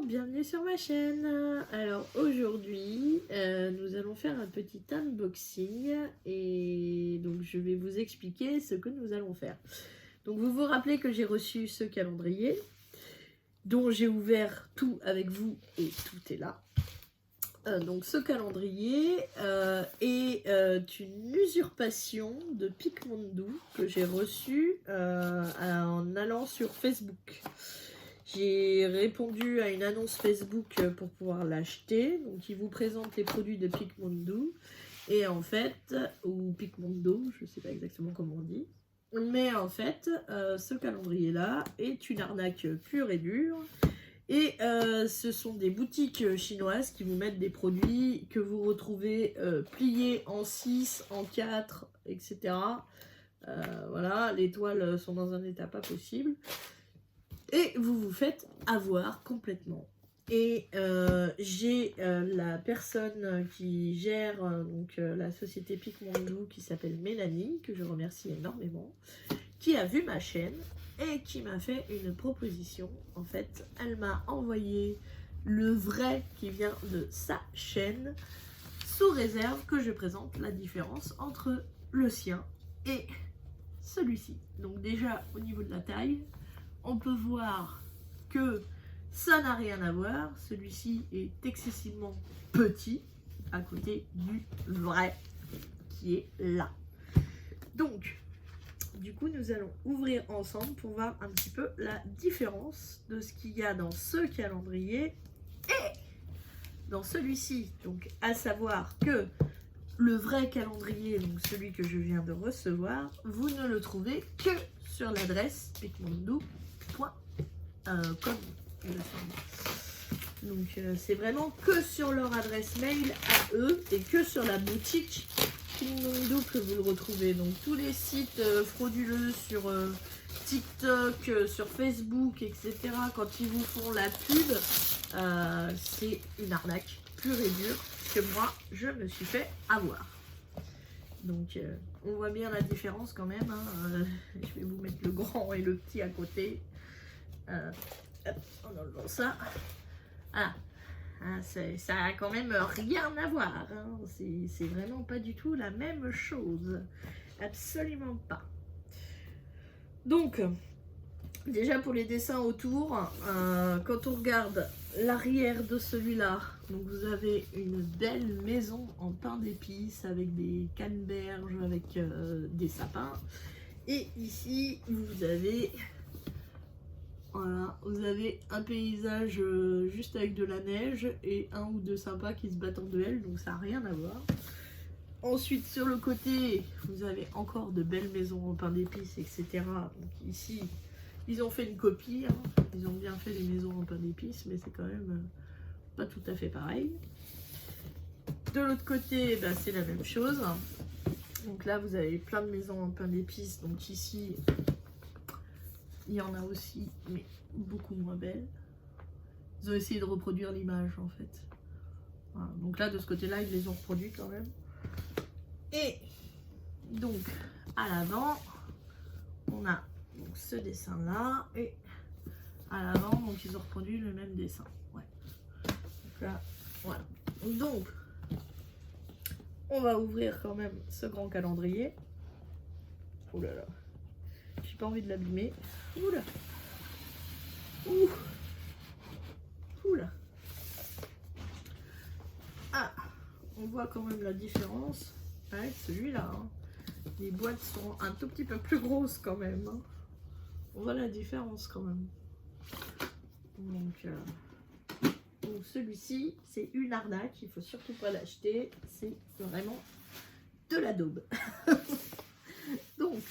bienvenue sur ma chaîne. Alors aujourd'hui, nous allons faire un petit unboxing et donc je vais vous expliquer ce que nous allons faire. Donc vous vous rappelez que j'ai reçu ce calendrier dont j'ai ouvert tout avec vous et tout est là. Donc ce calendrier est une usurpation de Picmondo que j'ai reçu en allant sur Facebook. J'ai répondu à une annonce Facebook pour pouvoir l'acheter. Donc, il vous présente les produits de Picmondo. Et en fait, ou Picmondo, je ne sais pas exactement comment on dit. Mais en fait, ce calendrier-là est une arnaque pure et dure. Et ce sont des boutiques chinoises qui vous mettent des produits que vous retrouvez pliés en 6, en 4, etc. Voilà, les toiles sont dans un état pas possible. Et vous vous faites avoir complètement. Et j'ai la personne qui gère la société Picmondo qui s'appelle Mélanie, que je remercie énormément, qui a vu ma chaîne et qui m'a fait une proposition. En fait, elle m'a envoyé le vrai qui vient de sa chaîne, sous réserve que je présente la différence entre le sien et celui-ci. Donc déjà, au niveau de la taille, on peut voir que ça n'a rien à voir. Celui-ci est excessivement petit à côté du vrai qui est là. Donc, du coup, nous allons ouvrir ensemble pour voir un petit peu la différence de ce qu'il y a dans ce calendrier et dans celui-ci. Donc, à savoir que le vrai calendrier, donc celui que je viens de recevoir, vous ne le trouvez que sur l'adresse picmondo.com. Donc c'est vraiment que sur leur adresse mail à eux et que sur la boutique Picmondo que vous le retrouvez. Donc tous les sites frauduleux sur TikTok, sur Facebook, etc. quand ils vous font la pub, c'est une arnaque pure et dure que moi je me suis fait avoir. Donc on voit bien la différence quand même, hein. Je vais vous mettre le grand et le petit à côté. Hop, on enlève ça. Ah, ça a quand même rien à voir, hein. C'est vraiment pas du tout la même chose. Absolument pas. Donc, déjà pour les dessins autour, quand on regarde l'arrière de celui-là, donc vous avez une belle maison en pain d'épices avec des canneberges, avec des sapins. Et ici, vous avez... Voilà, vous avez un paysage juste avec de la neige et un ou deux sapins qui se battent en duel, donc ça n'a rien à voir. Ensuite, sur le côté, vous avez encore de belles maisons en pain d'épices, etc. Donc ici, ils ont fait une copie, hein. Ils ont bien fait les maisons en pain d'épices, mais c'est quand même pas tout à fait pareil. De l'autre côté, bah, c'est la même chose. Donc là, vous avez plein de maisons en pain d'épices, donc ici... Il y en a aussi, mais beaucoup moins belles. Ils ont essayé de reproduire l'image, en fait. Voilà. Donc là, de ce côté-là, ils les ont reproduits quand même. Et donc, à l'avant, on a donc, ce dessin-là. Et à l'avant, donc ils ont reproduit le même dessin. Ouais. Donc là, voilà. Donc, on va ouvrir quand même ce grand calendrier. Oh là là. J'ai pas envie de l'abîmer. Oula. Ouh. Oula. Ah, on voit quand même la différence avec celui-là, hein. Les boîtes sont un tout petit peu plus grosses quand même, hein. On voit la différence quand même. Donc celui-ci, c'est une arnaque. Il faut surtout pas l'acheter. C'est vraiment de la daube. Donc,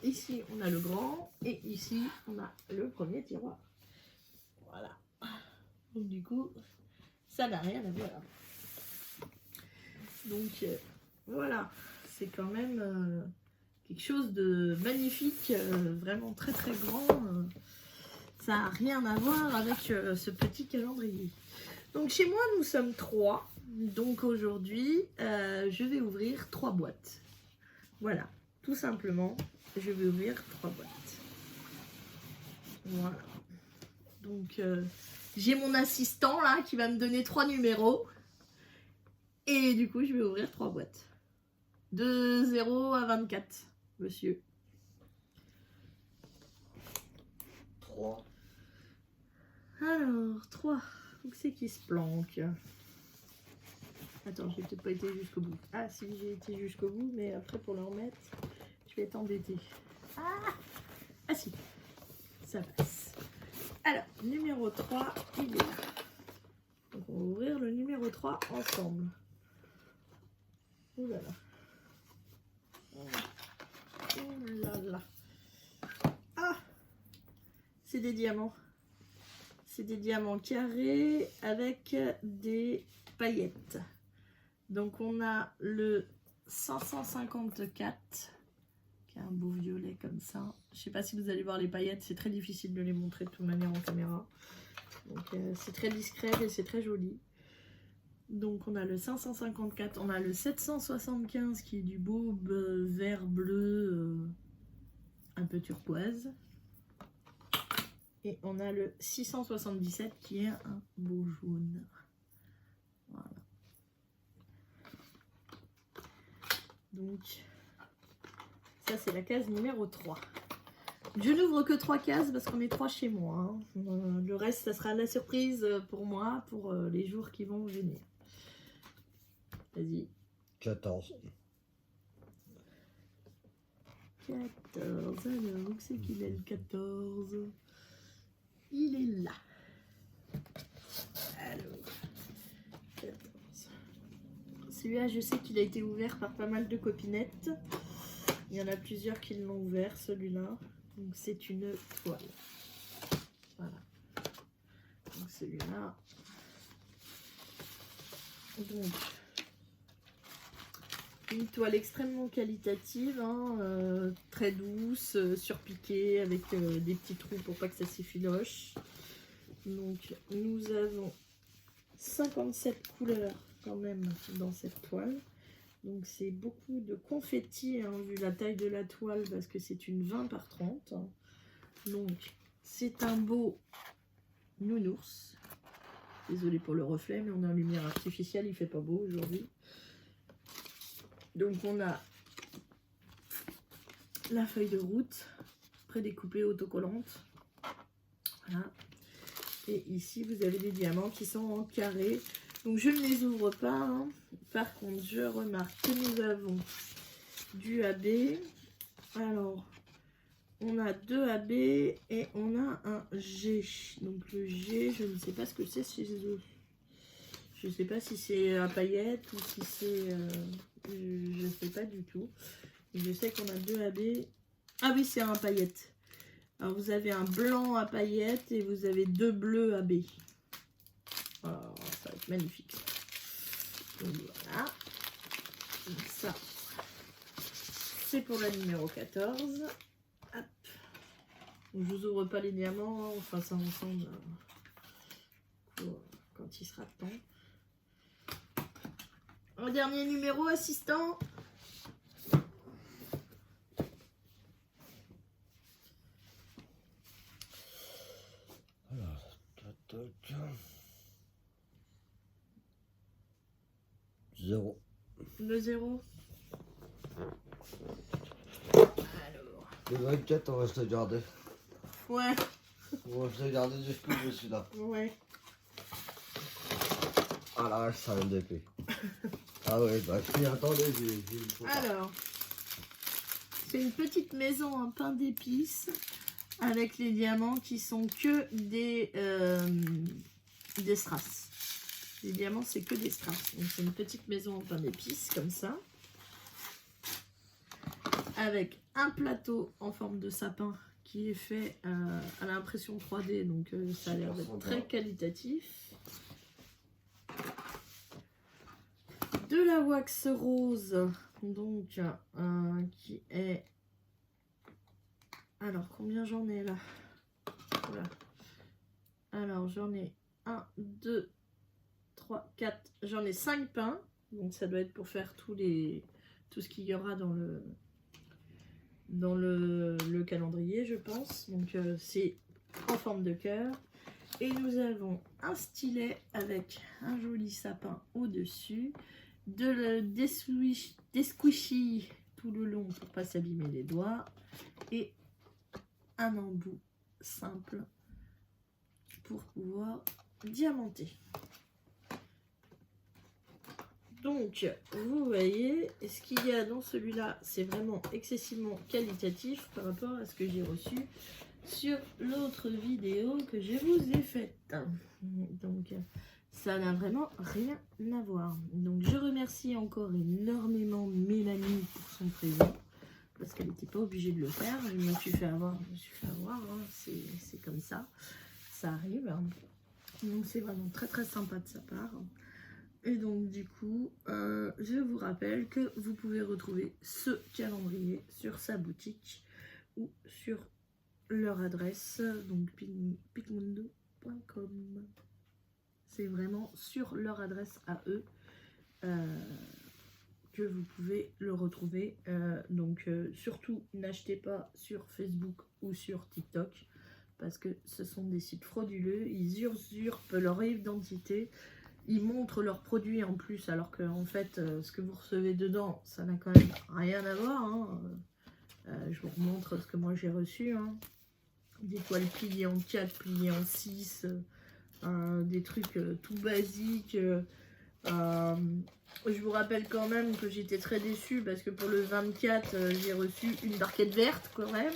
ici, on a le grand et ici, on a le premier tiroir. Voilà. Donc, du coup, ça n'a rien à voir. Donc, voilà. C'est quand même quelque chose de magnifique, vraiment très très grand. Ça n'a rien à voir avec ce petit calendrier. Donc, chez moi, nous sommes 3. Donc, aujourd'hui, je vais ouvrir 3 boîtes. Voilà, tout simplement. Je vais ouvrir 3 boîtes. Voilà. Donc, j'ai mon assistant là qui va me donner 3 numéros. Et du coup, je vais ouvrir 3 boîtes. De 0 à 24, monsieur. 3. Alors, 3. Où c'est qui se planque? Attends, j'ai peut-être pas été jusqu'au bout. Ah si, j'ai été jusqu'au bout, mais après pour le remettre, je vais être embêtée. Ah si, ça passe. Alors, numéro 3, il est là. Donc on va ouvrir le numéro 3 ensemble. Ouh là là. Oh là là. Ah, c'est des diamants. C'est des diamants carrés avec des paillettes. Donc on a le 554, qui est un beau violet comme ça. Je sais pas si vous allez voir les paillettes, c'est très difficile de les montrer de toute manière en caméra. Donc c'est très discret et c'est très joli. Donc on a le 554, on a le 775 qui est du beau vert bleu un peu turquoise. Et on a le 677 qui est un beau jaune. Voilà. Donc ça c'est la case numéro 3. Je n'ouvre que 3 cases parce qu'on est 3 chez moi. Hein. Le reste ça sera la surprise pour moi pour les jours qui vont venir. Vas-y. 14. 14. Alors, où c'est qu'il est le 14? Il est là. Alors, 14. Celui-là, je sais qu'il a été ouvert par pas mal de copinettes. Il y en a plusieurs qui l'ont ouvert, celui-là. Donc, c'est une toile. Voilà. Donc, celui-là. Donc, une toile extrêmement qualitative, hein, très douce, surpiquée, avec des petits trous pour pas que ça s'effiloche. Donc nous avons 57 couleurs quand même dans cette toile. Donc c'est beaucoup de confetti, hein, vu la taille de la toile, parce que c'est une 20 par 30. Donc c'est un beau nounours. Désolée pour le reflet, mais on a une lumière artificielle, il fait pas beau aujourd'hui. Donc on a la feuille de route, prédécoupée autocollante. Voilà. Et ici vous avez des diamants qui sont en carré. Donc je ne les ouvre pas. Hein. Par contre je remarque que nous avons du AB. Alors on a 2 AB et on a un G. Donc le G, je ne sais pas ce que c'est chez eux. Je ne sais pas si c'est à paillettes ou si c'est... je ne sais pas du tout. Je sais qu'on a 2 AB. Ah oui, c'est un paillette. Alors vous avez un blanc à paillettes et vous avez 2 bleus AB. Alors, ça va être magnifique. Donc voilà. Donc ça, c'est pour la numéro 14. Hop. Donc, je vous ouvre pas les diamants. On fera ça ensemble quand il sera temps. Un dernier numéro, assistant. Alors, 0. Le 0. Alors. Le 24, on va se le garder. Ouais. On va se le garder jusqu'où je suis là. Ouais. Ah là, ça vient d'épée. Ah ouais, bah si, attendez, j'ai une photo. Alors, c'est une petite maison en pain d'épices avec les diamants qui sont que des strass. Les diamants, c'est que des strass. Donc, c'est une petite maison en pain d'épices comme ça. Avec un plateau en forme de sapin qui est fait à l'impression 3D. Donc, ça a l'air d'être très qualitatif. De la wax rose, donc qui est... Alors, combien j'en ai là? Voilà. Alors, j'en ai 1, 2, 3, 4, j'en ai 5 pains. Donc, ça doit être pour faire tout ce qu'il y aura dans le calendrier, je pense. Donc, c'est en forme de cœur. Et nous avons un stylet avec un joli sapin au-dessus, des squishies tout le long pour pas s'abîmer les doigts et un embout simple pour pouvoir diamanter. Donc, vous voyez, ce qu'il y a dans celui-là, c'est vraiment excessivement qualitatif par rapport à ce que j'ai reçu sur l'autre vidéo que je vous ai faite. Donc, ça n'a vraiment rien à voir. Donc, je remercie encore énormément Mélanie pour son présent, parce qu'elle n'était pas obligée de le faire. Je me suis fait avoir, hein. C'est comme ça, ça arrive. Donc, c'est vraiment très très sympa de sa part. Et donc du coup, je vous rappelle que vous pouvez retrouver ce calendrier sur sa boutique ou sur leur adresse, donc picmundo.com. C'est vraiment sur leur adresse à eux que vous pouvez le retrouver. Donc surtout, n'achetez pas sur Facebook ou sur TikTok parce que ce sont des sites frauduleux. Ils usurpent leur identité. Ils montrent leurs produits en plus, alors que en fait, ce que vous recevez dedans, ça n'a quand même rien à voir. Hein. Je vous remontre ce que moi j'ai reçu. Hein. Des toiles pliées en 4, pliées en 6, des trucs tout basiques. Je vous rappelle quand même que j'étais très déçue parce que pour le 24, j'ai reçu une barquette verte quand même.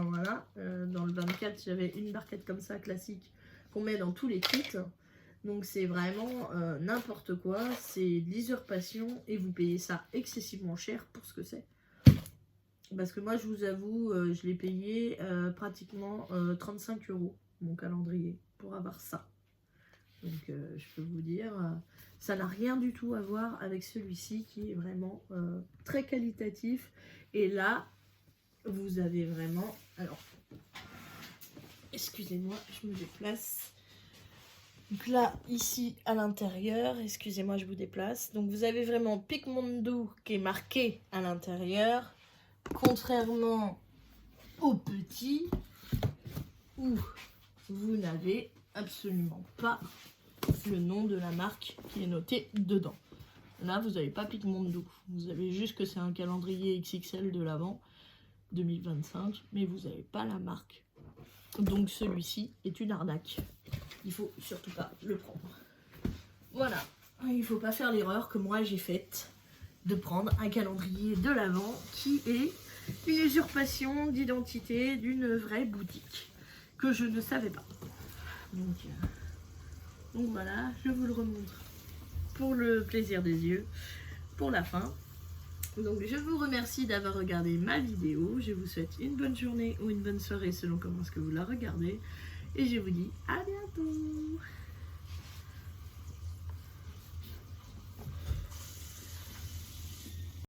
Voilà, dans le 24, j'avais une barquette comme ça, classique, qu'on met dans tous les kits. Donc c'est vraiment n'importe quoi, c'est de l'usurpation et vous payez ça excessivement cher pour ce que c'est. Parce que moi je vous avoue, je l'ai payé pratiquement 35 € mon calendrier pour avoir ça. Donc je peux vous dire, ça n'a rien du tout à voir avec celui-ci qui est vraiment très qualitatif. Et là, vous avez vraiment... Alors, excusez-moi, je me déplace. Donc là, ici, à l'intérieur, excusez-moi, je vous déplace. Donc, vous avez vraiment Picmundo qui est marqué à l'intérieur, contrairement au petit, où vous n'avez absolument pas le nom de la marque qui est noté dedans. Là, vous n'avez pas Picmundo. Vous avez juste que c'est un calendrier XXL de l'Avent 2025, mais vous n'avez pas la marque. Donc, celui-ci est une arnaque. Il faut surtout pas le prendre. Voilà, il faut pas faire l'erreur que moi j'ai faite de prendre un calendrier de l'Avent qui est une usurpation d'identité d'une vraie boutique que je ne savais pas. Donc voilà, je vous le remontre pour le plaisir des yeux, pour la fin. Donc je vous remercie d'avoir regardé ma vidéo. Je vous souhaite une bonne journée ou une bonne soirée selon comment est-ce que vous la regardez. Et je vous dis à bientôt.